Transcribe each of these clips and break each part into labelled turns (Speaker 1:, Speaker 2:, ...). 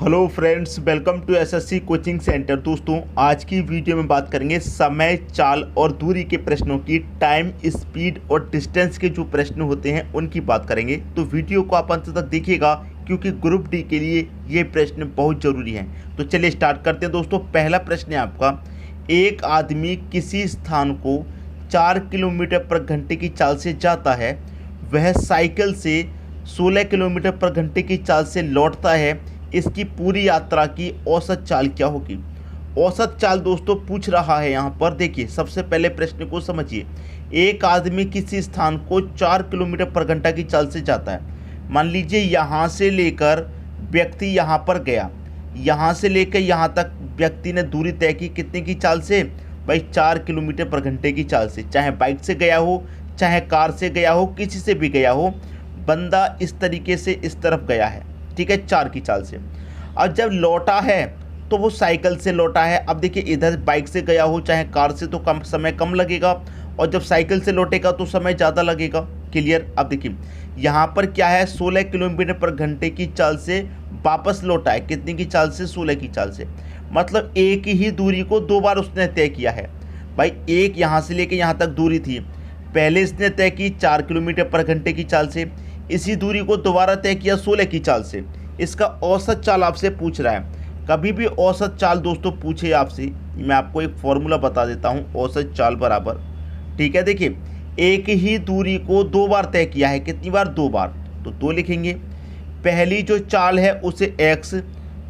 Speaker 1: Hello friends, welcome to SSC coaching centre. दोस्तों, आज की वीडियो में बात करेंगे समय, चाल और दूरी के प्रश्नों की। टाइम, स्पीड और डिस्टेंस के जो प्रश्न होते हैं उनकी बात करेंगे। तो वीडियो को आप अंत तक देखिएगा क्योंकि ग्रुप डी के लिए ये प्रश्न बहुत ज़रूरी हैं। तो चलिए स्टार्ट करते हैं। दोस्तों, पहला प्रश्न है आपका, एक आदमी किसी स्थान को 4 किलोमीटर पर घंटे की चाल से जाता है, वह साइकिल से 16 किलोमीटर पर घंटे की चाल से लौटता है। इसकी पूरी यात्रा की औसत चाल क्या होगी? औसत चाल दोस्तों पूछ रहा है यहाँ पर। देखिए, सबसे पहले प्रश्न को समझिए। एक आदमी किसी स्थान को 4 किलोमीटर पर घंटा की चाल से जाता है। मान लीजिए यहाँ से लेकर व्यक्ति यहाँ पर गया, यहाँ से लेकर यहाँ तक व्यक्ति ने दूरी तय की कितने की चाल से? भाई 4 किलोमीटर पर घंटे की चाल से। चाहे बाइक से गया हो, चाहे कार से गया हो, किसी से भी गया हो, बंदा इस तरीके से इस तरफ गया है, ठीक है, 4 की चाल से। अब जब लौटा है तो वो साइकिल से लौटा है। अब देखिए, इधर बाइक से गया हो चाहे कार से तो कम समय कम लगेगा, और जब साइकिल से लौटेगा तो समय ज़्यादा लगेगा। क्लियर? अब देखिए यहाँ पर क्या है, 16 किलोमीटर पर घंटे की चाल से वापस लौटा है। कितनी की चाल से? 16 की चाल से। मतलब एक ही दूरी को 2 बार उसने तय किया है। भाई एक यहाँ से लेके यहाँ तक दूरी थी, पहले इसने तय की 4 किलोमीटर पर घंटे की चाल से, इसी दूरी को दोबारा तय किया 16 की चाल से। इसका औसत चाल आपसे पूछ रहा है। कभी भी औसत चाल दोस्तों पूछे आपसे, मैं आपको एक फॉर्मूला बता देता हूँ। औसत चाल बराबर, ठीक है, देखिए एक ही दूरी को 2 बार तय किया है। कितनी बार? 2 बार। तो 2 लिखेंगे। पहली जो चाल है उसे x,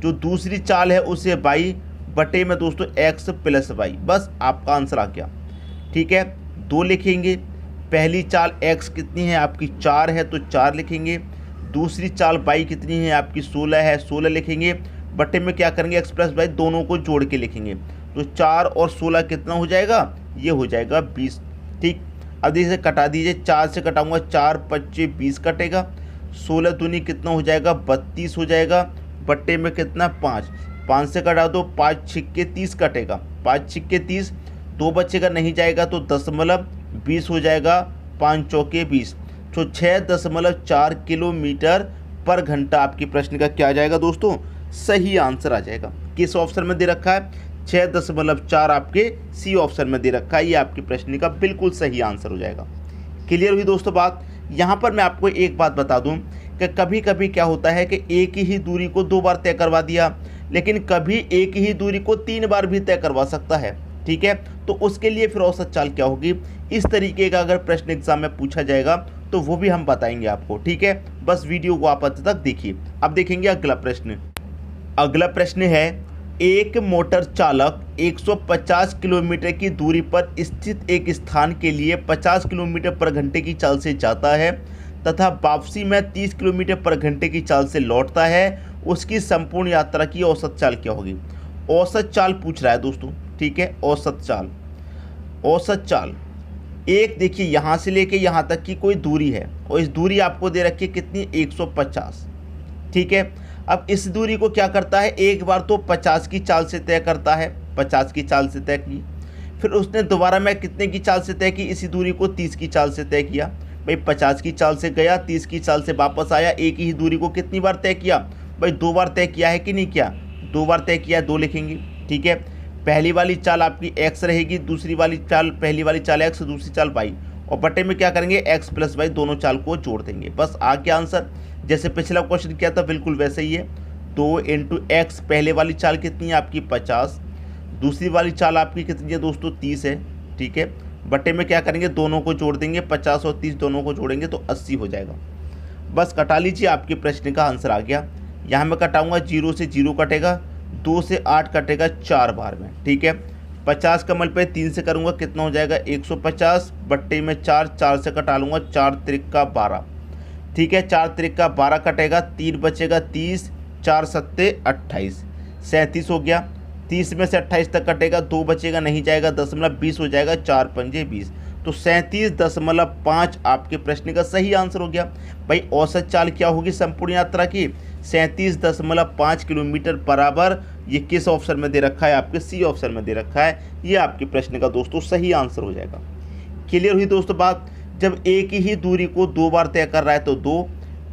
Speaker 1: जो दूसरी चाल है उसे y बटे में दोस्तों x प्लस y। बस आपका आंसर आ गया, ठीक है। 2 लिखेंगे। पहली चाल x कितनी है आपकी? 4 है, तो 4 लिखेंगे। दूसरी चाल y कितनी है आपकी? 16 है, 16 लिखेंगे। बटे में क्या करेंगे? x प्लस y दोनों को जोड़ के लिखेंगे। तो 4 और 16 कितना हो जाएगा? ये हो जाएगा 20। ठीक, अब इसे कटा दीजिए। 4 से कटाऊंगा, 4 25 20 कटेगा। 16 दूनी कितना हो जाएगा? 32 हो जाएगा। बट्टे में कितना? 5। 5 से कटा दो, 5 छिक्के 30 कटेगा। 5 छिक्के 30, 2 बचेगा, नहीं जाएगा तो 10.20 हो जाएगा। 5 चौके 20। तो 6.4 किलोमीटर पर घंटा आपकी प्रश्न का क्या आ जाएगा दोस्तों? सही आंसर आ जाएगा। किस ऑप्शन में दे रखा है? 6.4 आपके सी ऑप्शन में दे रखा है। ये आपकी प्रश्न का बिल्कुल सही आंसर हो जाएगा। क्लियर हुई दोस्तों बात? यहाँ पर मैं आपको एक बात बता दूँ कि कभी कभी क्या होता है कि एक ही दूरी को 2 बार तय करवा दिया, लेकिन कभी एक ही दूरी को 3 बार भी तय करवा सकता है, ठीक है। तो उसके लिए फिर औसत चाल क्या होगी? इस तरीके का अगर प्रश्न एग्जाम में पूछा जाएगा तो वो भी हम बताएंगे आपको, ठीक है। बस वीडियो को आप अंत तक देखिए। अब देखेंगे अगला प्रश्न। अगला प्रश्न है, एक मोटर चालक 150 किलोमीटर की दूरी पर स्थित एक स्थान के लिए 50 किलोमीटर पर घंटे की चाल से जाता है तथा वापसी में 30 किलोमीटर पर घंटे की चाल से लौटता है। उसकी संपूर्ण यात्रा की औसत चाल क्या होगी? औसत चाल पूछ रहा है दोस्तों, ठीक है। औसत चाल, औसत चाल एक देखिए यहाँ से लेके यहाँ तक की कोई दूरी है और इस दूरी आपको दे रखी है कितनी? 150, ठीक है। अब इस दूरी को क्या करता है? एक बार तो 50 की चाल से तय करता है, 50 की चाल से तय की। फिर उसने दोबारा में कितने की चाल से तय की? इसी दूरी को 30 की चाल से तय किया। भाई 50 की चाल से गया, 30 की चाल से वापस आया। एक ही दूरी को कितनी बार तय किया? भाई 2 बार तय किया है कि नहीं किया? 2 बार तय किया, 2 लिखेंगे, ठीक है। पहली वाली चाल आपकी x रहेगी, दूसरी वाली चाल, पहली वाली चाल x, दूसरी चाल y, और बटे में क्या करेंगे? x प्लस y दोनों चाल को जोड़ देंगे। बस आ गया आंसर। जैसे पिछला क्वेश्चन किया था बिल्कुल वैसे ही है। 2 इंटू एक्स, पहले वाली चाल कितनी है आपकी? 50। दूसरी वाली चाल आपकी कितनी है दोस्तों? 30 है, ठीक है। बटे में क्या करेंगे? दोनों को जोड़ देंगे। 50 और 30 दोनों को जोड़ेंगे तो 80 हो जाएगा। बस कटा लीजिए, आपके प्रश्न का आंसर आ गया। यहाँ मैं कटाऊँगा, 0 से 0 कटेगा, 2 से 8 कटेगा 4 बार में, ठीक है। 50 का मल्टीप्लाई 3 से करूँगा, कितना हो जाएगा? 150। बट्टे में 4, 4 से कटा लूँगा, 4 त्रिका 12, ठीक है। 4 त्रिका 12 कटेगा, 3 बचेगा 30, 4 सत्ते 28, 37 हो गया। 30 में से 28 तक कटेगा, 2 बचेगा, नहीं जाएगा, 20 हो जाएगा, 4 पंजे 20। तो 37.5 आपके प्रश्न का सही आंसर हो गया। भाई औसत चाल क्या होगी संपूर्ण यात्रा की? 37.5 किलोमीटर बराबर। ये किस ऑप्शन में दे रखा है? आपके सी ऑप्शन में दे रखा है। ये आपके प्रश्न का दोस्तों सही आंसर हो जाएगा। क्लियर हुई दोस्तों बात? जब एक ही दूरी को 2 बार तय कर रहा है तो 2,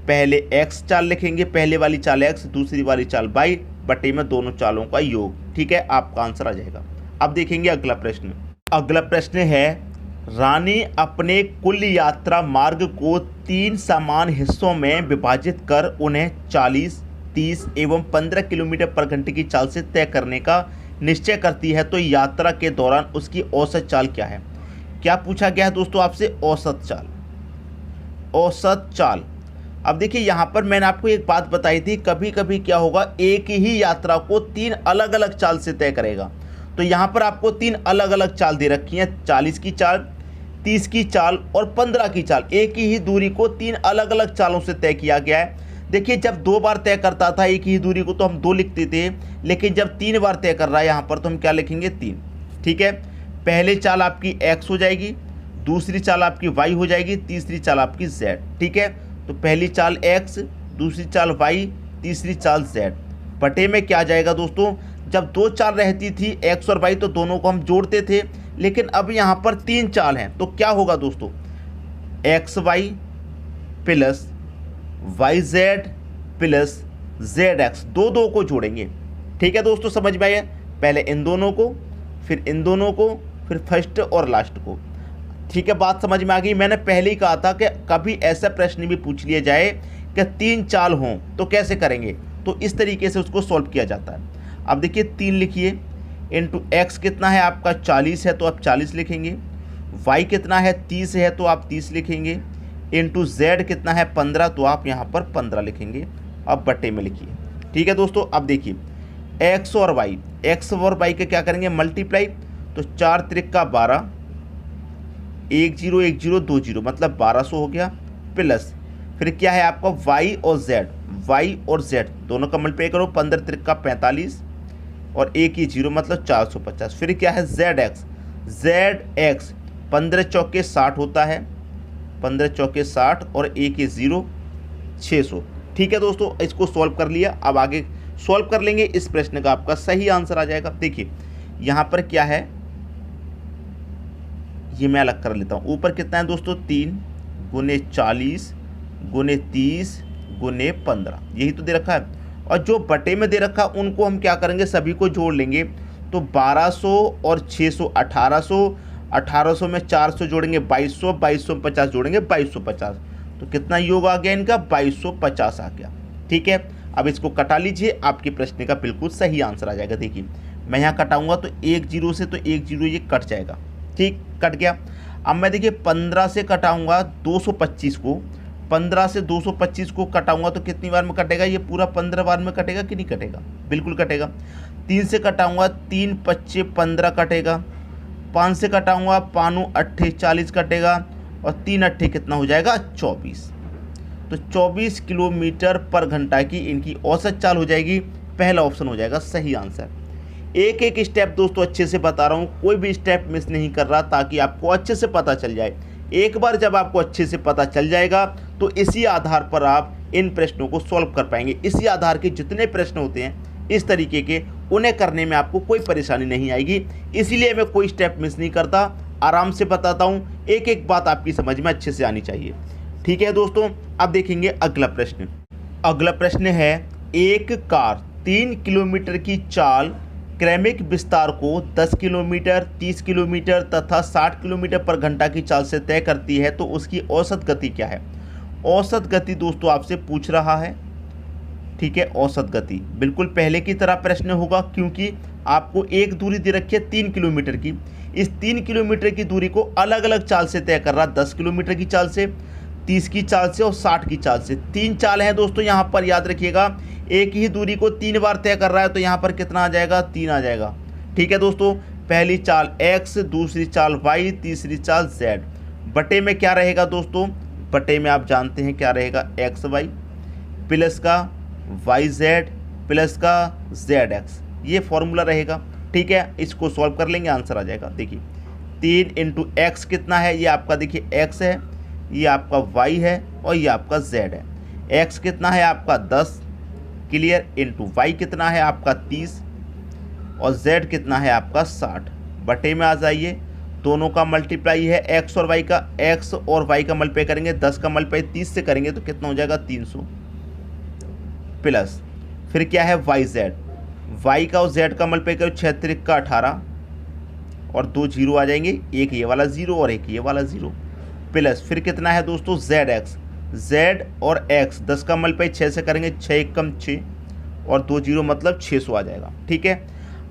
Speaker 1: पहले x चाल लिखेंगे, पहले वाली चाल x, दूसरी वाली चाल y, बटे में दोनों चालों का योग। ठीक है, आपका आंसर आ जाएगा। अब देखेंगे अगला प्रश्न। अगला प्रश्न है, रानी अपने कुल यात्रा मार्ग को 3 समान हिस्सों में विभाजित कर उन्हें 40, 30 एवं 15 किलोमीटर पर घंटे की चाल से तय करने का निश्चय करती है, तो यात्रा के दौरान उसकी औसत चाल क्या है? क्या पूछा गया है दोस्तों आपसे? औसत चाल। औसत चाल। अब देखिए यहाँ पर मैंने आपको एक बात बताई थी, कभी कभी क्या होगा, एक ही यात्रा को 3 अलग अलग चाल से तय करेगा। तो यहाँ पर आपको 3 अलग अलग चाल दे रखी हैं, 40 की चाल, 30 की चाल और 15 की चाल। एक ही दूरी को 3 अलग अलग चालों से तय किया गया है। देखिए जब 2 बार तय करता था एक ही दूरी को तो हम 2 लिखते थे, लेकिन जब 3 बार तय कर रहा है यहाँ पर तो हम क्या लिखेंगे? 3। ठीक है, पहले चाल आपकी x हो जाएगी, दूसरी चाल आपकी y हो जाएगी, तीसरी चाल आपकी z। ठीक है, तो पहली चाल x, दूसरी चाल y, तीसरी चाल z। बटे में क्या जाएगा दोस्तों? जब 2 चाल रहती थी x और y तो दोनों को हम जोड़ते थे, लेकिन अब यहाँ पर 3 चाल हैं तो क्या होगा दोस्तों? xy plus yz plus zx, दो को जोड़ेंगे। ठीक है दोस्तों, समझ में आया? पहले इन दोनों को, फिर इन दोनों को, फिर फर्स्ट और लास्ट को। ठीक है, बात समझ में आ गई? मैंने पहले ही कहा था कि कभी ऐसा प्रश्न भी पूछ लिया जाए कि 3 चाल हों तो कैसे करेंगे, तो इस तरीके से उसको सॉल्व किया जाता है। अब देखिए 3 लिखिए, इंटू x कितना है आपका? 40 है तो आप 40 लिखेंगे, y कितना है? 30 है तो आप 30 लिखेंगे, इंटू z कितना है? 15, तो आप यहाँ पर 15 लिखेंगे। अब बटे में लिखिए। ठीक है दोस्तों, अब देखिए x और y के क्या करेंगे? मल्टीप्लाई, तो 4 त्रिक 12, 1 0 1 0 2 0 मतलब 1200 हो गया, प्लस फिर क्या है आपका? y और z दोनों का मल्टीप्लाई करो, 15 त्रिक 45 और 1 ही 0 मतलब 450। फिर क्या है? zx 15 चौके 60 होता है, 15 चौके 60 और 1 ही 0 600। ठीक है दोस्तों, इसको सॉल्व कर लिया। अब आगे सॉल्व कर लेंगे, इस प्रश्न का आपका सही आंसर आ जाएगा। देखिए यहाँ पर क्या है, ये मैं अलग कर लेता हूँ। ऊपर कितना है दोस्तों? 3 गुने 40 गुने 30 गुने 15, यही तो दे रखा है। और जो बटे में दे रखा है उनको हम क्या करेंगे? सभी को जोड़ लेंगे। तो 1200 और 600 1800, 1800 में 400 जोड़ेंगे 2200, 2200 में 50 जोड़ेंगे 2250। तो कितना योग आ गया इनका? 2250 आ गया। ठीक है, अब इसको कटा लीजिए, आपके प्रश्न का बिल्कुल सही आंसर आ जाएगा। देखिए मैं यहाँ कटाऊंगा तो 1 0 से तो 1 0 ये कट जाएगा। ठीक, कट गया। अब मैं देखिए 15 से कटाऊंगा 225 को, 15 से 225 को कटाऊंगा तो कितनी बार में कटेगा? ये पूरा 15 बार में कटेगा कि नहीं कटेगा? बिल्कुल कटेगा। 3 से कटाऊंगा, 3 25 15 कटेगा। 5 से कटाऊंगा, 5 8 40 कटेगा, और 3 8 कितना हो जाएगा? 24। तो 24 किलोमीटर पर घंटा की इनकी औसत चाल हो जाएगी। पहला ऑप्शन हो जाएगा सही आंसर। एक एक स्टेप दोस्तों अच्छे से बता रहा हूँ, कोई भी स्टेप मिस नहीं कर रहा, ताकि आपको अच्छे से पता चल जाए। एक बार जब आपको अच्छे से पता चल जाएगा तो इसी आधार पर आप इन प्रश्नों को सॉल्व कर पाएंगे। इसी आधार के जितने प्रश्न होते हैं इस तरीके के, उन्हें करने में आपको कोई परेशानी नहीं आएगी। इसीलिए मैं कोई स्टेप मिस नहीं करता, आराम से बताता हूँ। एक एक बात आपकी समझ में अच्छे से आनी चाहिए। ठीक है दोस्तों, अब देखेंगे अगला प्रश्न। अगला प्रश्न है, एक कार 3 किलोमीटर की चाल क्रमिक विस्तार को 10 किलोमीटर, 30 किलोमीटर तथा 60 किलोमीटर पर घंटा की चाल से तय करती है, तो उसकी औसत गति क्या है? औसत गति दोस्तों आपसे पूछ रहा है। ठीक है, औसत गति बिल्कुल पहले की तरह प्रश्न होगा, क्योंकि आपको एक दूरी दे रखी है 3 किलोमीटर की। इस 3 किलोमीटर की दूरी को अलग अलग चाल से तय कर रहा है, 10 किलोमीटर की चाल से, 30 की चाल से और 60 की चाल से। 3 चाल हैं दोस्तों यहाँ पर, याद रखिएगा। एक ही दूरी को 3 बार तय कर रहा है, तो यहाँ पर कितना आ जाएगा? 3 आ जाएगा। ठीक है दोस्तों, पहली चाल x, दूसरी चाल y, तीसरी चाल z। बटे में क्या रहेगा दोस्तों? बटे में आप जानते हैं क्या रहेगा? xy प्लस का yz प्लस का zx, ये फॉर्मूला रहेगा। ठीक है, इसको सॉल्व कर लेंगे, आंसर आ जाएगा। देखिए 3 इंटू x कितना है? ये आपका देखिए x है, ये आपका y है और ये आपका z है। x कितना है आपका? 10 क्लियर, इंटू y कितना है आपका? 30 और z कितना है आपका? 60। बटे में आ जाइए दोनों का मल्टीप्लाई है एक्स और वाई का, एक्स और वाई का मल्टीप्लाई करेंगे 10 का मल्टीप्लाई 30 से करेंगे तो कितना हो जाएगा 300 प्लस फिर क्या है वाई जेड, वाई का और जेड का मल्टीप्लाई करो 6 त्रिक का 18 और 2 जीरो आ जाएंगे, एक ये वाला जीरो और एक ये वाला जीरो प्लस फिर कितना है दोस्तों जेड एक्स, जेड और एक्स 10 का मल्टीप्लाई 6 से करेंगे 6 एक कम 6 और 2 जीरो मतलब 600 आ जाएगा। ठीक है,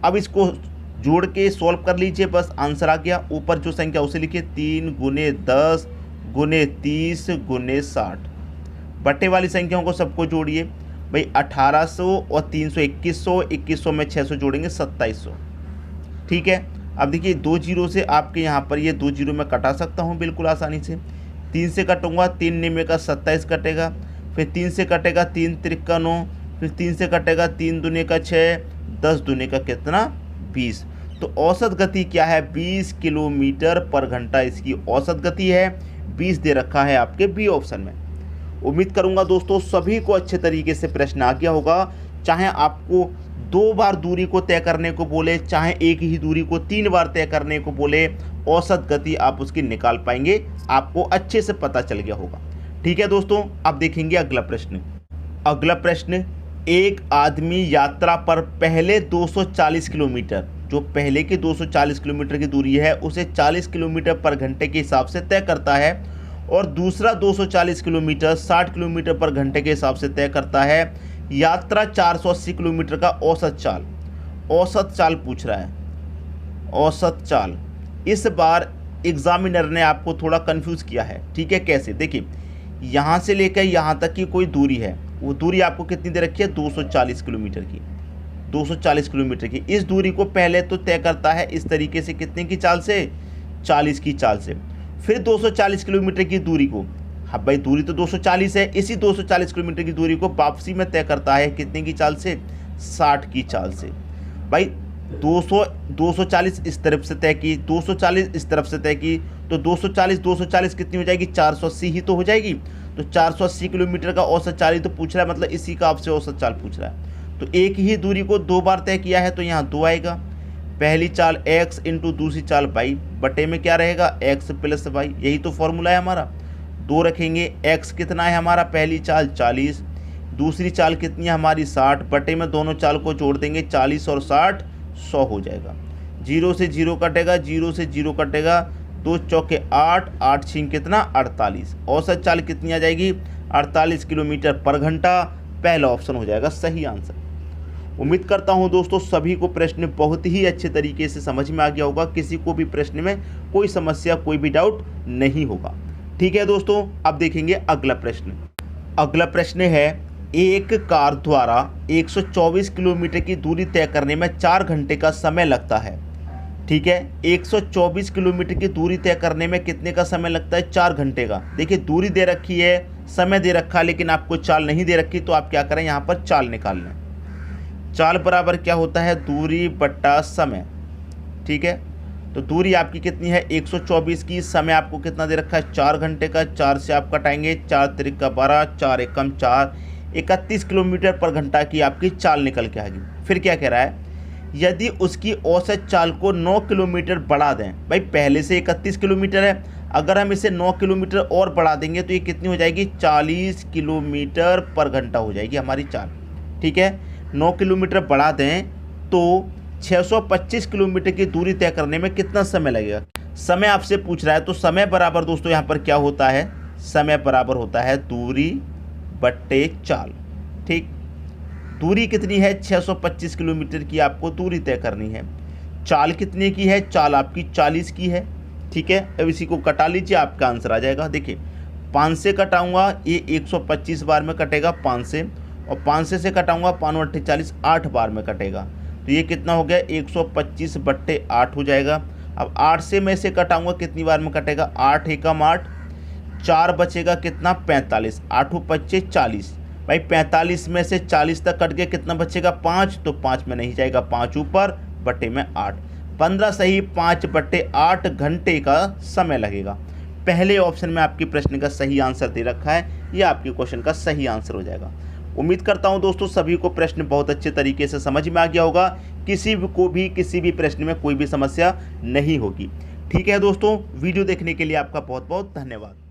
Speaker 1: अब इसको जोड़ के सॉल्व कर लीजिए, बस आंसर आ गया। ऊपर जो संख्या उसे लिखिए 3 गुने 10 गुने 30 गुने 60, बटे वाली संख्याओं को सबको जोड़िए भाई 1800 और 300 2100, 2100 में 600 जोड़ेंगे 2700। ठीक है, अब देखिए 2 जीरो से आपके यहाँ पर ये 2 जीरो मैं कटा सकता हूँ बिल्कुल आसानी से। 3 से कटूंगा 3 निमे का 27 कटेगा, फिर 3 से कटेगा 3 त्रिक का 9, फिर 3 से कटेगा 3 दूने का 6, 10 दूने का कितना 20। तो औसत गति क्या है 20 किलोमीटर पर घंटा इसकी औसत गति है, 20 दे रखा है आपके बी ऑप्शन में। उम्मीद करूंगा दोस्तों सभी को अच्छे तरीके से प्रश्न आ गया होगा। चाहे आपको 2 बार दूरी को तय करने को बोले, चाहे एक ही दूरी को 3 बार तय करने को बोले, औसत गति आप उसकी निकाल पाएंगे, आपको अच्छे से पता चल गया होगा। ठीक है दोस्तों, अब देखेंगे अगला प्रश्न। अगला प्रश्न, एक आदमी यात्रा पर पहले 240 किलोमीटर, जो पहले की 240 किलोमीटर की दूरी है उसे 40 किलोमीटर पर घंटे के हिसाब से तय करता है और दूसरा 240 किलोमीटर 60 किलोमीटर पर घंटे के हिसाब से तय करता है। यात्रा 480 किलोमीटर का औसत चाल पूछ रहा है, औसत चाल। इस बार एग्जामिनर ने आपको थोड़ा कंफ्यूज किया है। ठीक है, कैसे, देखिए यहाँ से लेकर यहाँ तक की कोई दूरी है, वो दूरी आपको कितनी दे रखी है 240 किलोमीटर की, 240 किलोमीटर की। इस दूरी को पहले तो तय करता है इस तरीके से, कितने की चाल से 40 की चाल से। फिर 240 किलोमीटर की दूरी को, हाँ भाई दूरी तो 240 है, इसी 240 किलोमीटर की दूरी को वापसी में तय करता है कितने की चाल से 60 की चाल से। भाई 240 इस तरफ से तय की, 240 इस तरफ से तय की, तो 240 कितनी हो जाएगी 480 ही तो हो जाएगी। तो 480 किलोमीटर का औसत चाल ही तो पूछ रहा है, मतलब इसी का आपसे औसत चाल पूछ रहा है। तो एक ही दूरी को 2 बार तय किया है तो यहाँ 2 आएगा। पहली चाल x इंटू दूसरी चाल y, बटे में क्या रहेगा x प्लस y, यही तो फॉर्मूला है हमारा। 2 रखेंगे, x कितना है हमारा पहली चाल 40, दूसरी चाल कितनी है हमारी 60, बटे में दोनों चाल को जोड़ देंगे 40 और 60 100 हो जाएगा। 0 से 0 कटेगा, 0 से 0 कटेगा, 2 चौके 8, 8 छिंग कितना 48। औसत चाल कितनी आ जाएगी 48 किलोमीटर पर घंटा। पहला ऑप्शन हो जाएगा सही आंसर। उम्मीद करता हूं दोस्तों सभी को प्रश्न बहुत ही अच्छे तरीके से समझ में आ गया होगा, किसी को भी प्रश्न में कोई समस्या कोई भी डाउट नहीं होगा। ठीक है दोस्तों, अब देखेंगे अगला प्रश्न। अगला प्रश्न है, एक कार द्वारा 124 किलोमीटर की दूरी तय करने में 4 घंटे का समय लगता है। ठीक है, 124 किलोमीटर की दूरी तय करने में कितने का समय लगता है 4 घंटे का। देखिए दूरी दे रखी है, समय दे रखा है, लेकिन आपको चाल नहीं दे रखी, तो आप क्या करें यहाँ पर चाल निकाल लें। चाल बराबर क्या होता है दूरी बट्टा समय। ठीक है, तो दूरी आपकी कितनी है 124 की, समय आपको कितना दे रखा है 4 घंटे का। 4 से आप कटाएंगे, 4 त्रिक का 12, 4 एकम 4, 31 किलोमीटर पर घंटा की आपकी चाल निकल के आएगी। फिर क्या कह रहा है, यदि उसकी औसत चाल को 9 किलोमीटर बढ़ा दें। भाई पहले से 31 किलोमीटर है, अगर हम इसे 9 किलोमीटर और बढ़ा देंगे तो ये कितनी हो जाएगी 40 किलोमीटर पर घंटा हो जाएगी हमारी चाल। ठीक है, 9 किलोमीटर बढ़ा दें तो 625 किलोमीटर की दूरी तय करने में कितना समय लगेगा। समय आपसे पूछ रहा है, तो समय बराबर दोस्तों यहाँ पर क्या होता है, समय बराबर होता है दूरी बट्टे चाल। ठीक, दूरी कितनी है 625 किलोमीटर की आपको दूरी तय करनी है। चाल कितने की है, चाल आपकी 40 की है। ठीक है, अब इसी को कटा लीजिए, आपका आंसर आ जाएगा। देखिए 5 से कटाऊंगा ये 125 बार में कटेगा 5 से, और 5 से कटाऊंगा 5 × 48 8 बार में कटेगा, तो ये कितना हो गया 125 बट्टे 8 हो जाएगा। अब 8 से मैं इसे कटाऊंगा कितनी बार में कटेगा 8 एकम 8, 4 बचेगा कितना 45, 8 × 5 40। भाई 45 में से 40 तक कट गया, कितना बचेगा 5, तो 5 में नहीं जाएगा, 5 ऊपर बट्टे में 8, 15 सही 5 बट्टे 8 घंटे का समय लगेगा। पहले ऑप्शन में आपके प्रश्न का सही आंसर दे रखा है, यह आपके क्वेश्चन का सही आंसर हो जाएगा। उम्मीद करता हूं दोस्तों सभी को प्रश्न बहुत अच्छे तरीके से समझ में आ गया होगा, किसी को भी किसी भी प्रश्न में कोई भी समस्या नहीं होगी। ठीक है दोस्तों, वीडियो देखने के लिए आपका बहुत बहुत धन्यवाद।